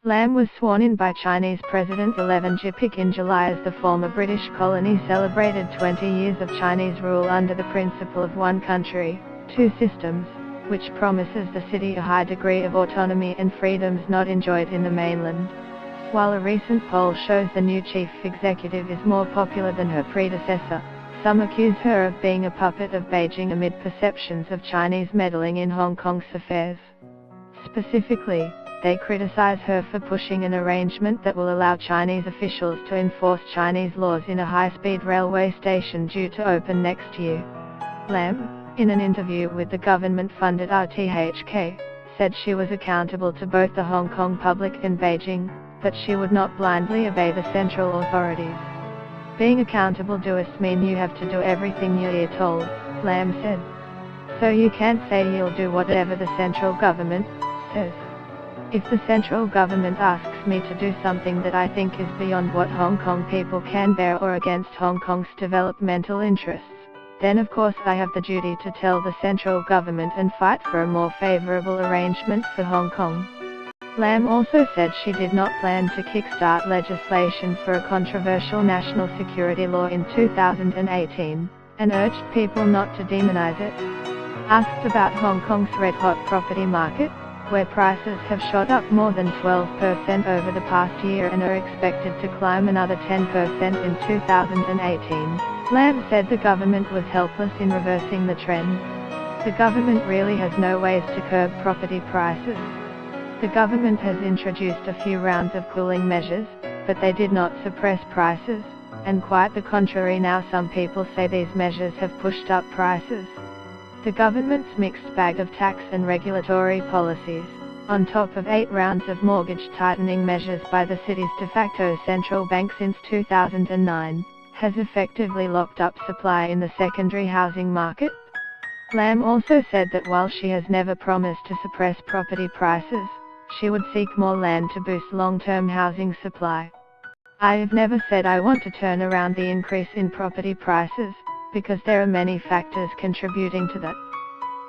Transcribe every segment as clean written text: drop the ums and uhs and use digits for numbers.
Lam was sworn in by Chinese President Xi Jinping in July as the former British colony celebrated 20 years of Chinese rule under the principle of one country, two systems, which promises the city a high degree of autonomy and freedoms not enjoyed in the mainland. While a recent poll shows the new chief executive is more popular than her predecessor, some accuse her of being a puppet of Beijing amid perceptions of Chinese meddling in Hong Kong's affairs. Specifically, they criticize her for pushing an arrangement that will allow Chinese officials to enforce Chinese laws in a high-speed railway station due to open next year. Lam, in an interview with the government-funded RTHK, said she was accountable to both the Hong Kong public and Beijing, but she would not blindly obey the central authorities. Being accountable does mean you have to do everything you're told, Lam said. So you can't say you'll do whatever the central government says. If the central government asks me to do something that I think is beyond what Hong Kong people can bear or against Hong Kong's developmental interests, then of course I have the duty to tell the central government and fight for a more favorable arrangement for Hong Kong. Lam also said she did not plan to kickstart legislation for a controversial national security law in 2018, and urged people not to demonize it. Asked about Hong Kong's red-hot property market, where prices have shot up more than 12% over the past year and are expected to climb another 10% in 2018, Lam said the government was helpless in reversing the trend. The government really has no ways to curb property prices. The government has introduced a few rounds of cooling measures, but they did not suppress prices, and quite the contrary, now some people say these measures have pushed up prices. The government's mixed bag of tax and regulatory policies, on top of 8 rounds of mortgage tightening measures by the city's de facto central bank since 2009, has effectively locked up supply in the secondary housing market. Lam also said that while she has never promised to suppress property prices, she would seek more land to boost long-term housing supply. I have never said I want to turn around the increase in property prices, because there are many factors contributing to that.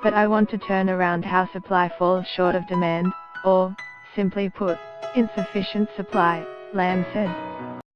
But I want to turn around how supply falls short of demand, or, simply put, insufficient supply, Lam said.